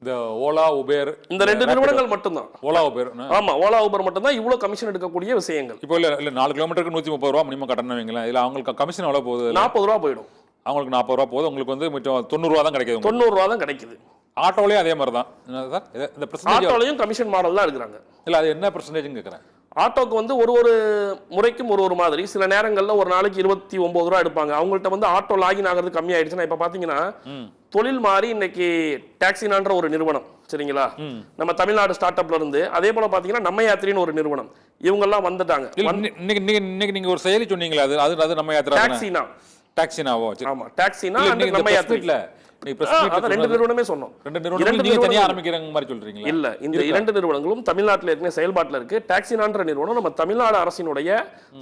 இந்த ஓலா உபேர் இந்த 2 நிறுவனங்கள் மட்டும்தான். ஓலா உபேர் ஆமா, ஓலா உபர் மட்டும்தான் இவ்வளவு கமிஷன் எடுக்கக்கூடிய விஷயங்கள். இப்போ இல்ல 4 கிலோமீட்டருக்கு 130 ரூபா மினிமம் கட்டணும் வைங்களேன். இதுல அவங்களுக்கு கமிஷன் எவ்வளவு போகுது? 40 ரூபா போயிடும். அவங்களுக்கு 40 ரூபா போகுது, உங்களுக்கு வந்து மிச்சம் 90 ரூபா தான் கிடைக்குது. 90 ரூபா தான் கிடைக்குது. ஆட்டோலயும் அதே மாதிரி தான். இந்த பெர்சன்டேஜ் ஆட்டோலயும் கமிஷன் மாடல் தான் எடுக்கிறாங்க. இல்ல அது என்ன பெர்சன்டேஜ்னு கேக்குறேன். ஆட்டோக்கு வந்து ஒரு முறைக்கும் ஒரு மாதிரி, சில நேரங்களில் ஒரு நாளைக்கு 29 ரூபா எடுப்பாங்க. அவங்கள்ட்ட வந்து ஆட்டோ லாகின் ஆகிறது கம்மியாயிடுச்சுன்னா, இப்போ பார்த்தீங்கன்னா தொழில் மாறி இன்னைக்கு டாக்ஸினான்ற ஒரு நிறுவனம், சரிங்களா, நம்ம தமிழ்நாடு ஸ்டார்ட் அப்ல இருந்து, அதே போல பார்த்தீங்கன்னா நம்ம யாத்திரின்னு ஒரு நிறுவனம், இவங்கெல்லாம் வந்துட்டாங்க. இன்னைக்கு நீங்க ஒரு செயலி சொன்னீங்களா, அது நம்ம யாத்திரா டாக்ஸினா. டாக்ஸினாவோ? ஆமா, டாக்ஸினா நம்ம யாத்திரி. ரெண்டு நிறுவனமே சொன்னோம். இல்ல, இந்த 2 நிறுவனங்களும் தமிழ்நாட்டில் ஏற்கனவே செயல்பாட்டில் இருக்கு. டாக்ஸினான்ற நிறுவனம் நம்ம தமிழ்நாடு அரசினுடைய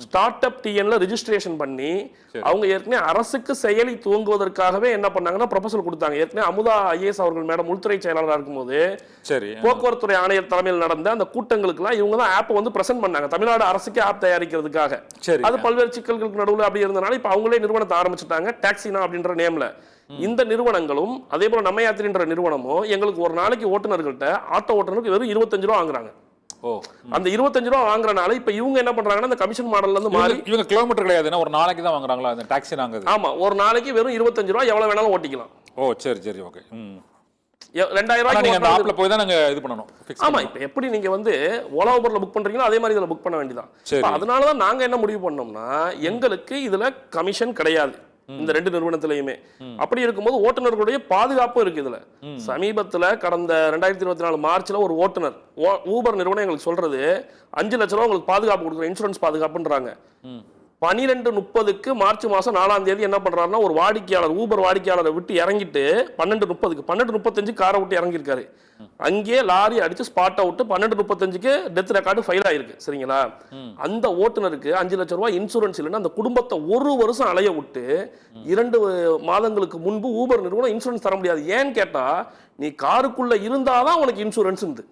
ஸ்டார்ட் அப் டிஎன்ல ரெஜிஸ்ட்ரேஷன் பண்ணி, அவங்க ஏற்கனவே அரசுக்கு செயலி துவங்குவதற்காகவே என்ன பண்ணாங்கன்னா ப்ரொபோசல் கொடுத்தாங்க. ஏற்கனவே அமுதா ஐஏஎஸ் அவர்கள் மேடம் உள்துறை செயலாளராக இருக்கும்போது போக்குவரத்துறை ஆணையர் தலைமையில் நடந்த அந்த கூட்டங்களுக்குலாம் இவங்க தான் ஆப் வந்து பிரசன்ட் பண்ணாங்க, தமிழ்நாடு அரசுக்கு ஆப் தயாரிக்கிறதுக்காக. அது பல்வேறு சிக்கல்களுக்கு நடுவில் அப்படி இருந்தனால இப்ப அவங்களே நிறுவனத்தை ஆரம்பிச்சுட்டாங்க, டாக்ஸினா அப்படின்ற நேம்ல. இந்த நிறுவனங்களும் அதே போல நம்ம யாத்திரின்ற நிறுவனமும் எங்களுக்கு ஒரு நாளைக்கு ஓட்டுநர்கள்ட்ட, ஆட்டோ ஓட்டுநருக்கு வெறும் 25 ரூபா வாங்குறாங்க. அந்த 25 ரூபா வாங்குறனால இப்ப இவங்க என்ன பண்றாங்கன்னா, இந்த கமிஷன் மாடல்ல இருந்து மாறி, இவங்க கிலோமீட்டர் கிடையாது, ஒரு நாளைக்கு தான் வாங்குறாங்களா அந்த டாக்ஸி? நாங்க ஆமா, ஒரு நாளைக்கு வெறும் 25 ரூபா எவ்வளவு வேணாலும் ஓட்டிக்கலாம். சரி ஓகே. 2000 ரூபாய்க்கு நீங்க அந்த ஆப்ல போய் தான் நாங்க இது பண்ணனும். ஆமா, இப்ப எப்படி நீங்க வந்து ஓலா ஊபர்ல புக் பண்றீங்களோ அதே மாதிரி இதுல புக் பண்ண வேண்டியதான். அதனால தான் நாங்க என்ன முடிவு பண்ணோம்னா, எங்களுக்கு இதுல கமிஷன் கிடையாது இந்த 2 நிறுவனத்திலயுமே. அப்படி இருக்கும்போது ஓட்டுநர்களுடைய பாதுகாப்பும் இருக்கு இதுல. சமீபத்துல கடந்த 2024 மார்ச்ல ஒரு ஓட்டுநர், ஊபர் நிறுவனம் எங்களுக்கு சொல்றது 5 லட்சம் ரூபாய் உங்களுக்கு பாதுகாப்பு கொடுக்குற, இன்சூரன்ஸ் பாதுகாப்புன்றாங்க. 12:30 மார்ச் மாசம் 4ஆம் தேதி என்ன பண்றாருன்னா, ஒரு வாடிக்கையாளர், ஊபர் வாடிக்கையாளரை விட்டு இறங்கிட்டு 12:35 காரை விட்டு இறங்கியிருக்காரு. அங்கே லாரி அடிச்சு spot out. 12:35 death record file ஆயிருக்கு, சரிங்களா. அந்த ஓட்டுநருக்கு 5 லட்சம் ரூபாய் இன்சூரன்ஸ் இல்லைன்னா அந்த குடும்பத்தை 1 வருஷம் அலைய விட்டு 2 மாதங்களுக்கு முன்பு ஊபர் நிறுவனம் இன்சூரன்ஸ் தர முடியாது. ஏன்னு கேட்டா, நீ காருக்குள்ள இருந்தாதான் உனக்கு இன்சூரன்ஸ் இருந்து,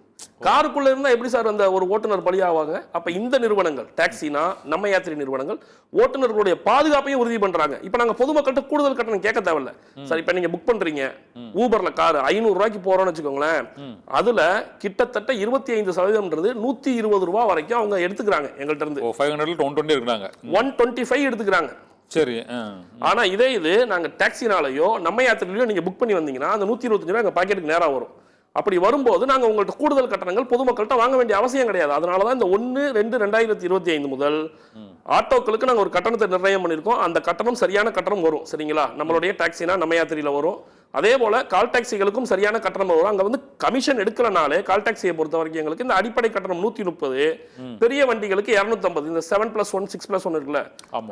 காருக்குள்ள இருந்தா எப்படி சார் அந்த ஒரு ஓட்டுநர் பலியாவாங்க? அப்ப இந்த நிறுவனங்கள், டாக்ஸினா, நம்ம யாத்திரை நிறுவனங்கள் ஓட்டுநர்களுடைய பாதுகாப்பையும் உறுதி பண்றாங்க. இப்ப நாங்க பொதுமக்கள்கிட்ட கூடுதல் கட்டணம் கேட்க தேவையில்ல சார். இப்ப நீங்க புக் பண்றீங்க ஊபர்ல கார் 500 ரூபாய்க்கு போறோம்னு வச்சுக்கோங்களேன், அதுல கிட்டத்தட்ட 25% 120 ரூபாய் வரைக்கும் அவங்க எடுத்துக்கிறாங்க எங்கள்கிட்ட இருந்து. 125 எடுத்துக்கிறாங்க. சரி. ஆனா இது நாங்க டாக்ஸினாலயோ நம்ம யாத்திரையிலயோ நீங்க புக் பண்ணி வந்தீங்கன்னா அந்த 125 ரூபாய் எங்க பாக்கெட்டுக்கு நேரா வரும். அப்படி வரும்போது நாங்க உங்கள்ட்ட கூடுதல் கட்டணங்கள் பொதுமக்கள்கிட்ட வாங்க வேண்டிய அவசியம் கிடையாது. அதனாலதான் இந்த 1/2/2025 முதல் ஆட்டோக்களுக்கு நாங்க ஒரு கட்டணத்தை நிர்ணயம் பண்ணிருக்கோம். அந்த கட்டணம் சரியான கட்டணம் வரும், சரிங்களா. நம்மளுடைய டாக்ஸினா நம்ம யாத்திரையில வரும். அதே போல கால் டாக்ஸிகளுக்கும் சரியான கட்டணம் வரும். அங்க வந்து கமிஷன் எடுக்கிறனாலே கால் டாக்ஸியை பொறுத்த வரைக்கும் எங்களுக்கு இந்த அடிப்படை கட்டணம் 130, பெரிய வண்டிகளுக்கு 250. இந்த 7+1 6+1 இருக்குல்ல,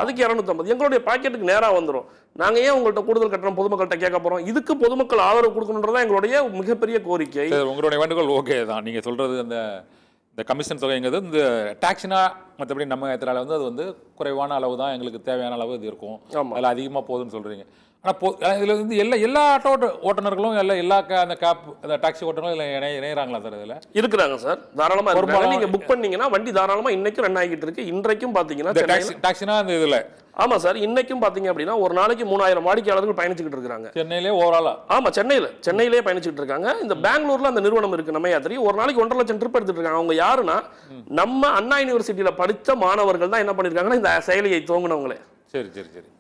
அதுக்கு 250 எங்களுடைய பாக்கெட்டுக்கு நேரா வந்துடும். நாங்க ஏன் உங்கள்ட்ட கூடுதல் கட்டணம் பொதுமக்கள்கிட்ட கேட்க போறோம்? இதுக்கு பொதுமக்கள் ஆதரவு கொடுக்கணுன்றதா எங்களுடைய மிகப்பெரிய கோரிக்கை. உங்களுடைய வேண்டுகோள் ஓகே தான். நீங்க சொல்றது இந்த கமிஷன் தொகைங்கிறது இந்த டாக்ஸினா மற்றபடி நம்ம ஏற்றுறால வந்து அது வந்து குறைவான அளவு தான், எங்களுக்கு தேவையான அளவு இது இருக்கும், அதில் அதிகமாக போகுதுன்னு சொல்கிறீங்க. ஆனால் இதில் வந்து எல்லா ஆட்டோ ஓட்டுநர்களும் எல்லா அந்த கேப் அந்த டாக்ஸி ஓட்டுநர்களும் இதில் இணையறாங்களா சார்? இதில் இருக்கிறாங்க சார், தாராளமாக. நீங்கள் புக் பண்ணீங்கன்னா வண்டி தாராளமாக இன்னைக்கும் ரன் ஆகிட்டு இருக்கு. இன்றைக்கும் பார்த்தீங்கன்னா டாக்ஸினா அந்த இதில் ஆமா சார், இன்னைக்கும் பாத்தீங்க அப்படின்னா ஒரு நாளைக்கு 3000 வாடிக்கையாளர்கள் பயணிச்சுட்டு இருக்காங்க சென்னையிலே ஓவராலா. ஆமா, சென்னையிலே பயணிச்சுட்டு இருக்காங்க. இந்த பெங்களூர்ல அந்த நிறுவனம் இருக்கு நம்ம யாத்திரை, ஒரு நாளைக்கு 1.5 லட்சம் ட்ரிப் எடுத்துட்டு இருக்காங்க. அவங்க யாருன்னா நம்ம அண்ணா யூனிவர்சிட்டியில படித்த மாணவர்கள் தான் என்ன பண்ணிருக்காங்கன்னா இந்த செயலியை துவங்கினவங்களே. சரி.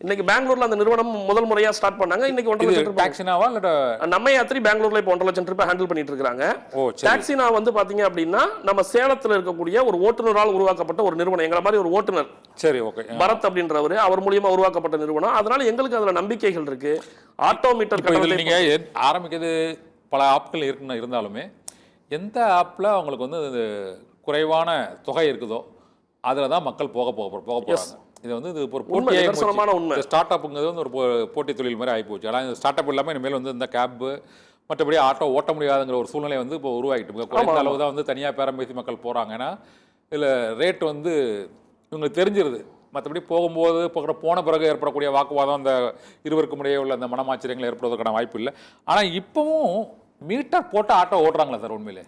இன்னைக்கு பெங்களூர்ல அந்த நிறுவனம் முதல் முறையா ஸ்டார்ட் பண்ணாங்க. இன்னைக்கு 1.5 லட்சம் டாக்ஸினாவா இல்ல நம்ம யாத்திரை பெங்களூர்ல இப்போ 1.5 லட்சம் ட்ரிப் ஹேண்டில் பண்ணிட்டு இருக்காங்க. டாக்ஸினா வந்து பாத்தீங்க அப்படின்னா நம்ம சேலத்துல இருக்கக்கூடிய ஒரு ஓட்டுநரால் உருவாக்கப்பட்ட ஒரு நிறுவனம். எங்களை மாதிரி ஒரு ஓட்டுநர், சரி ஓகே, பரத் அப்படின்றவர், அவர் மூலியமா உருவாக்கப்பட்ட நிறுவனம். அதனால எங்களுக்கு அதுல நம்பிக்கைகள் இருக்கு. ஆட்டோமீட்டர் கட்டணத்தை நீங்க ஆரம்பிக்கிறது பல ஆப்கள் இருந்தாலுமே எந்த ஆப்ல அவங்களுக்கு வந்து குறைவான தொகை இருக்குதோ அதுல தான் மக்கள் போக போறாங்க. இது வந்து இது ஒரு போட்டி, ஸ்டார்ட் அப்புங்கிறது வந்து ஒரு போட்டி தொழில் மாதிரி ஆகிப்போச்சு. ஆனால் இந்த ஸ்டார்ட் அப் இல்லாமல் இனிமேல் வந்து இந்த கேப்பு மற்றபடி ஆட்டோ ஓட்ட முடியாதுங்கிற ஒரு சூழ்நிலை வந்து இப்போ உருவாகிட்டு குறைந்த அளவு தான் வந்து தனியாக பேரம் பேசி மக்கள் போகிறாங்க. ஏன்னா இதில் ரேட் வந்து இவங்களுக்கு தெரிஞ்சிருது. மற்றபடி போகும்போது போன பிறகு ஏற்படக்கூடிய வாக்குவாதம் அந்த இருவருக்கும் இடையே உள்ள அந்த மனமாச்சரியங்கள் ஏற்படுவதற்கான வாய்ப்பு இல்லை. ஆனால் இப்போவும் மீட்டர் போட்டு ஆட்டோ ஓட்டுறாங்களா சார்? உண்மையிலே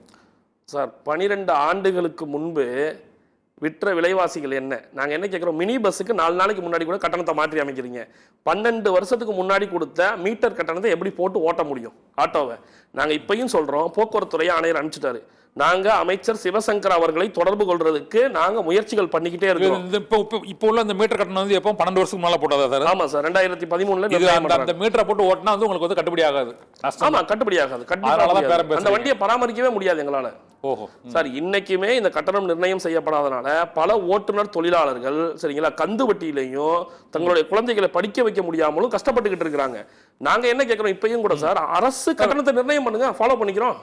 சார் 12 ஆண்டுகளுக்கு முன்பு விற்ற விலைவாசிகள் என்ன? நாங்கள் என்ன கேட்குறோம், மினி பஸ்ஸுக்கு 4 நாளைக்கு முன்னாடி கூட கட்டணத்தை மாற்றி அமைக்கிறீங்க. 12 வருஷத்துக்கு முன்னாடி கொடுத்த மீட்டர் கட்டணத்தை எப்படி போட்டு ஓட்ட முடியும் ஆட்டோவை? நாங்கள் இப்பயும் சொல்கிறோம், போக்குவரத்து துறையை ஆணையர் அனுப்பிச்சிட்டாரு. நாங்கள் அமைச்சர் சிவசங்கர் அவர்களை தொடர்பு கொள்றதுக்கு நாங்கள் முயற்சிகள் பண்ணிக்கிட்டே இருக்கோம். இப்போ உள்ள அந்த மீட்டர் கட்டணம் வந்து எப்போ 12 வருஷத்துக்கு முன்னால போட்டதா சார்? ஆமாம் சார், 2013 அந்த மீட்டரை போட்டு ஓட்டினா வந்து உங்களுக்கு வந்து கட்டுப்படி ஆகாது. ஆமாம், கட்டுப்படி ஆகாது. அந்த வண்டியை பராமரிக்கவே முடியாது எங்களால். ஓஹோ சார், இன்னைக்குமே இந்த கட்டணம் நிர்ணயம் செய்யப்படாதனால பல ஓட்டுநர் தொழிலாளர்கள் சரிங்களா கந்து வட்டியிலையும் தங்களுடைய குழந்தைகளை படிக்க வைக்க முடியாமலும் கஷ்டப்பட்டுக்கிட்டு இருக்கிறாங்க. நாங்க என்ன கேட்கிறோம் இப்பயும் கூட, சார் அரசு கட்டணத்தை நிர்ணயம் பண்ணுங்க, ஃபாலோ பண்ணிக்கிறோம்.